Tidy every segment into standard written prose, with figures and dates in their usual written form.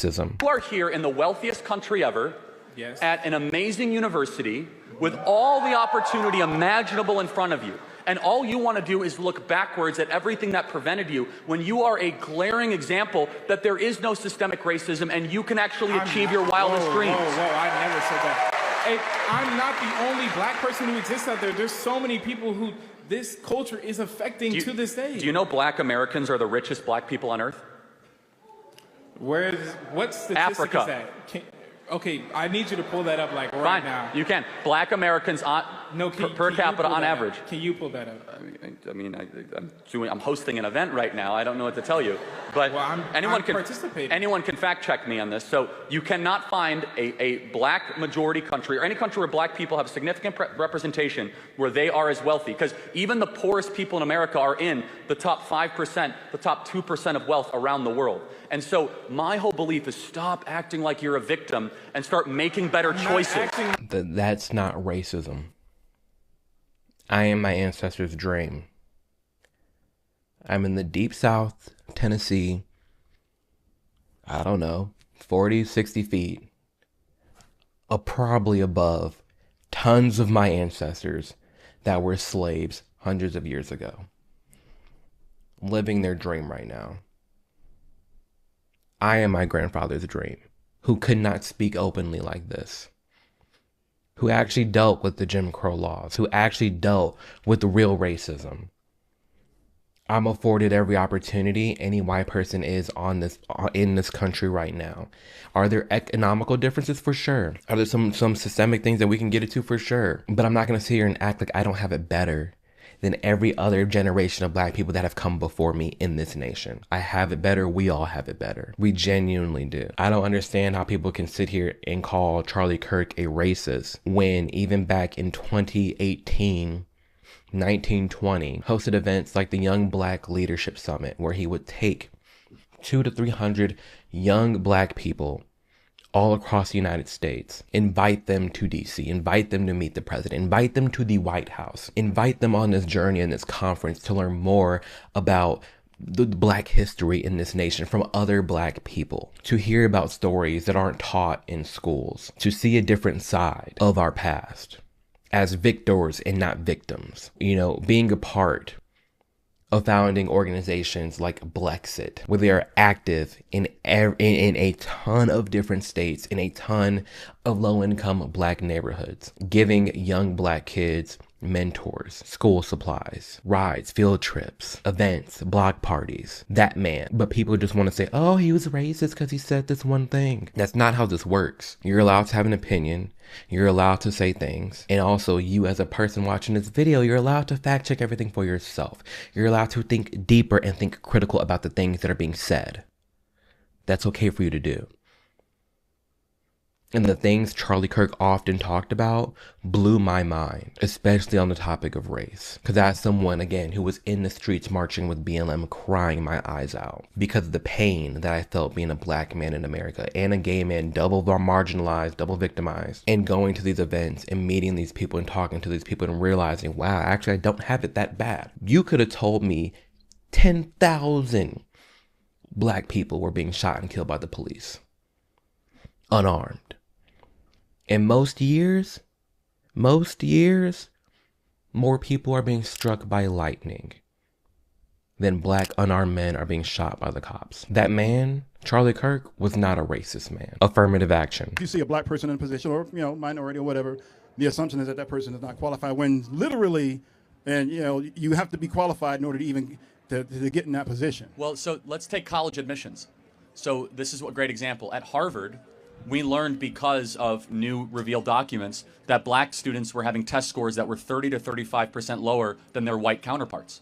racism. You are here in the wealthiest country ever, yes, at an amazing university, with all the opportunity imaginable in front of you. And all you want to do is look backwards at everything that prevented you, when you are a glaring example that there is no systemic racism and you can actually achieve your wildest dreams. Whoa, I never said that. Hey, I'm not the only black person who exists out there. There's so many people who this culture is affecting to this day. Do you know black Americans are the richest black people on earth? What statistic Africa. is that? Okay, I need you to pull that up like right Fine. now. You can. Black Americans per capita on average. Can you pull that up? I'm hosting an event right now. I don't know what to tell you. But well, anyone can fact check me on this. So you cannot find a black majority country or any country where black people have significant representation where they are as wealthy. Because even the poorest people in America are in the top 5%, the top 2% of wealth around the world. And so my whole belief is stop acting like you're a victim and start making better choices. That's not racism. I am my ancestors' dream. I'm in the deep South, Tennessee, I don't know, 40, 60 feet, probably above tons of my ancestors that were slaves hundreds of years ago, living their dream right now. I am my grandfather's dream, who could not speak openly like this, who actually dealt with the Jim Crow laws, who actually dealt with the real racism. I'm afforded every opportunity any white person is in this country right now. Are there economical differences? For sure. Are there some systemic things that we can get into? For sure. But I'm not going to sit here and act like I don't have it better than every other generation of black people that have come before me in this nation. I have it better. We all have it better. We genuinely do. I don't understand how people can sit here and call Charlie Kirk a racist when even back in 2018, 1920, hosted events like the Young Black Leadership Summit, where he would take 200 to 300 young black people all across the United States, invite them to DC, invite them to meet the president, invite them to the White House, invite them on this journey in this conference to learn more about the black history in this nation from other black people, to hear about stories that aren't taught in schools, to see a different side of our past as victors and not victims. You know, being a part of founding organizations like Blexit, where they are active in a ton of different states, in a ton of low-income black neighborhoods, giving young black kids mentors, school supplies, rides, field trips, events, block parties, that man. But people just want to say, oh, he was racist because he said this one thing. That's not how this works. You're allowed to have an opinion. You're allowed to say things. And also, you as a person watching this video, you're allowed to fact check everything for yourself. You're allowed to think deeper and think critical about the things that are being said. That's okay for you to do. And the things Charlie Kirk often talked about blew my mind, especially on the topic of race. Because as someone, again, who was in the streets marching with BLM, crying my eyes out because of the pain that I felt being a black man in America and a gay man, double marginalized, double victimized, and going to these events and meeting these people and talking to these people and realizing, wow, actually, I don't have it that bad. You could have told me 10,000 black people were being shot and killed by the police, unarmed. And most years, more people are being struck by lightning than black unarmed men are being shot by the cops. That man, Charlie Kirk, was not a racist man. Affirmative action. If you see a black person in a position, or minority or whatever, the assumption is that that person is not qualified, when literally, and you have to be qualified in order to even to get in that position. Well, so let's take college admissions. So this is a great example. At Harvard, we learned, because of new revealed documents, that black students were having test scores that were 30 to 35% lower than their white counterparts.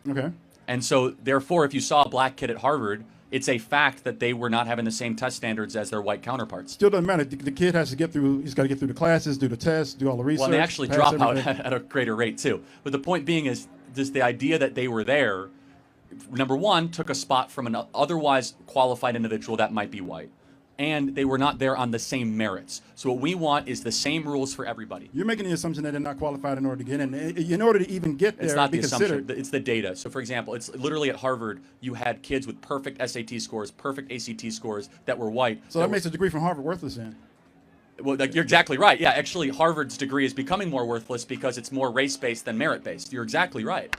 Okay. And so, therefore, if you saw a black kid at Harvard, it's a fact that they were not having the same test standards as their white counterparts. Still doesn't matter. The kid has to he's got to get through the classes, do the tests, do all the research. Well, they actually drop out at a greater rate, too. But the point being is just the idea that they were there, number one, took a spot from an otherwise qualified individual that might be white. and they were not there on the same merits. So what we want is the same rules for everybody. You're making the assumption that they're not qualified in order to get in. In order to even get there, It's not be the assumption, considered. it's the data. So for example, it's literally at Harvard, you had kids with perfect SAT scores, perfect ACT scores that were white. So that makes a degree from Harvard worthless then. Well, you're exactly right. Yeah, actually, Harvard's degree is becoming more worthless because it's more race-based than merit-based. You're exactly right.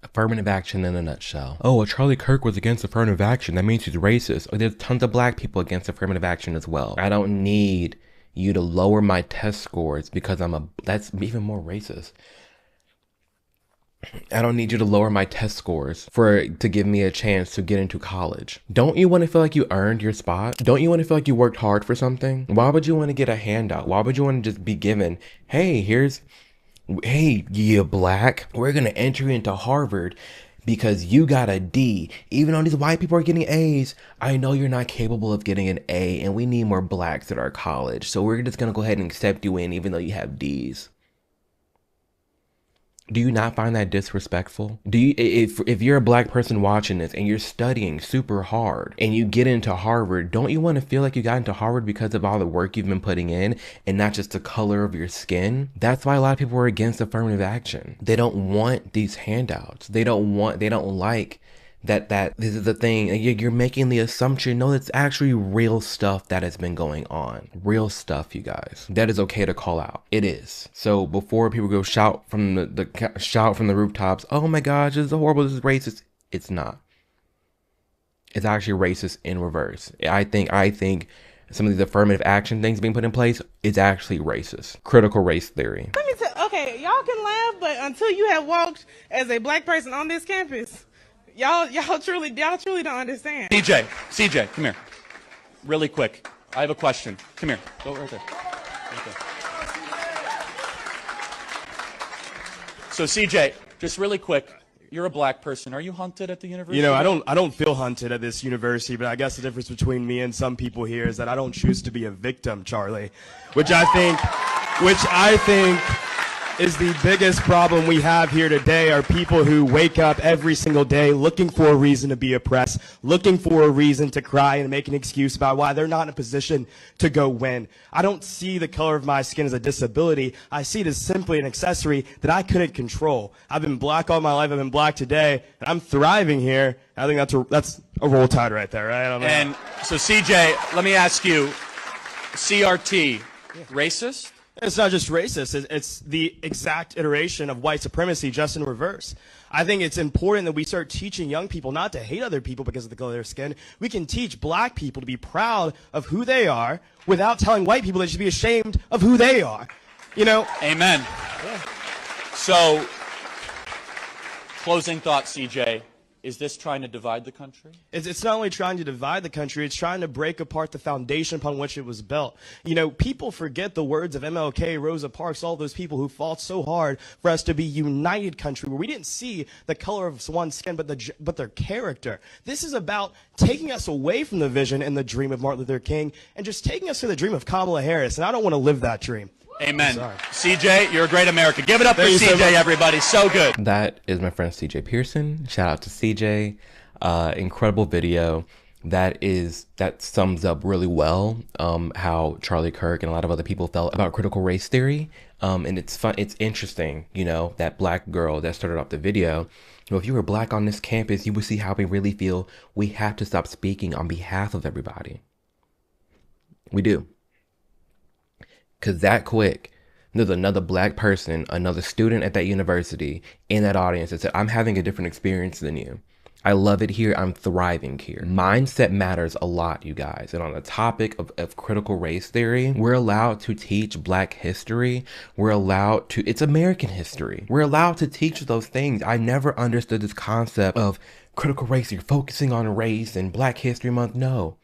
Affirmative action in a nutshell. Oh, well, Charlie Kirk was against affirmative action. That means he's racist. Oh, there's tons of black people against affirmative action as well. I don't need you to lower my test scores because that's even more racist. I don't need you to lower my test scores to give me a chance to get into college. Don't you want to feel like you earned your spot? Don't you want to feel like you worked hard for something? Why would you want to get a handout? Why would you want to just be given, hey, you black, we're going to enter you into Harvard because you got a D. Even though these white people are getting A's, I know you're not capable of getting an A, and we need more blacks at our college. So we're just going to go ahead and accept you in even though you have D's. Do you not find that disrespectful? If you're a black person watching this and you're studying super hard and you get into Harvard, don't you want to feel like you got into Harvard because of all the work you've been putting in and not just the color of your skin? That's why a lot of people are against affirmative action. They don't want these handouts. They don't like that this is the thing. You're making the assumption, no, it's actually real stuff that has been going on. Real stuff, you guys. That is okay to call out. It is. So before people go shout from the rooftops, oh my gosh, this is horrible, this is racist. It's not. It's actually racist in reverse. I think some of these affirmative action things being put in place is actually racist. Critical race theory. Let me tell. Okay, y'all can laugh, but until you have walked as a black person on this campus, y'all truly don't understand. CJ, come here. Really quick. I have a question. Come here. Go right there. So CJ, just really quick. You're a black person. Are you hunted at the university? You know, I don't feel hunted at this university, but I guess the difference between me and some people here is that I don't choose to be a victim, Charlie, which I think is the biggest problem we have here today are people who wake up every single day looking for a reason to be oppressed, looking for a reason to cry and make an excuse about why they're not in a position to go win. I don't see the color of my skin as a disability. I see it as simply an accessory that I couldn't control. I've been black all my life. I've been black today, and I'm thriving here. I think that's a roll tide right there, right? I don't know. And so CJ, let me ask you, CRT, racist? It's not just racist. It's the exact iteration of white supremacy, just in reverse. I think it's important that we start teaching young people not to hate other people because of the color of their skin. We can teach black people to be proud of who they are without telling white people they should be ashamed of who they are. You know? Amen. Yeah. So, closing thought, CJ. Is this trying to divide the country? It's not only trying to divide the country, it's trying to break apart the foundation upon which it was built. You know, people forget the words of MLK, Rosa Parks, all those people who fought so hard for us to be a united country, where we didn't see the color of one's skin, but their character. This is about taking us away from the vision and the dream of Martin Luther King and just taking us to the dream of Kamala Harris, and I don't want to live that dream. Amen. CJ, you're a great American. Give it up for CJ, everybody. So good. That is my friend CJ Pearson. Shout out to CJ. Incredible video. That sums up really well how Charlie Kirk and a lot of other people felt about critical race theory. And it's fun. It's interesting, you know, that black girl that started off the video. You know, if you were black on this campus, you would see how we really feel. We have to stop speaking on behalf of everybody. We do. Because that quick, there's another black person, another student at that university in that audience that said, I'm having a different experience than you. I love it here. I'm thriving here. Mindset matters a lot, you guys. And on the topic of critical race theory, we're allowed to teach black history. We're allowed to, it's American history. We're allowed to teach those things. I never understood this concept of critical race. You're focusing on race and Black History Month. No,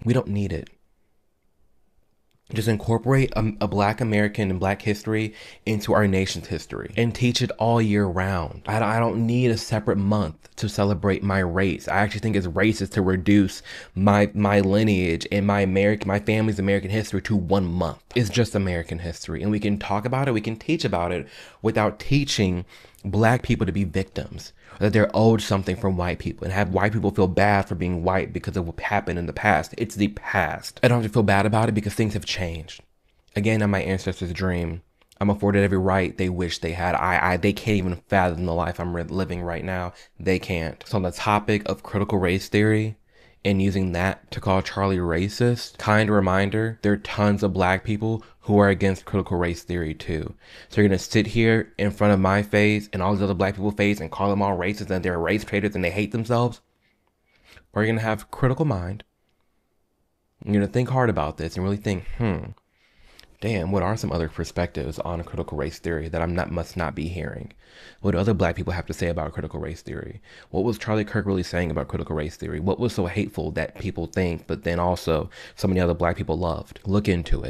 we don't need it. Just incorporate a black American and black history into our nation's history and teach it all year round. I don't need a separate month to celebrate my race. I actually think it's racist to reduce my lineage and my family's American history to 1 month. It's just American history, and we can talk about it, we can teach about it without teaching black people to be victims, or that they're owed something from white people, and have white people feel bad for being white because of what happened in the past. It's the past. I don't have to feel bad about it because things have changed. Again, I'm my ancestors' dream. I'm afforded every right they wish they had. They can't even fathom the life I'm living right now. They can't. So on the topic of critical race theory and using that to call Charlie racist, kind reminder, there are tons of black people who are against critical race theory too. So you're gonna sit here in front of my face and all these other black people's face and call them all racist and they're race traitors and they hate themselves? Or you're gonna have critical mind. You're gonna think hard about this and really think, damn, what are some other perspectives on critical race theory that must not be hearing? What do other black people have to say about critical race theory? What was Charlie Kirk really saying about critical race theory? What was so hateful that people think, but then also so many other black people loved? Look into it.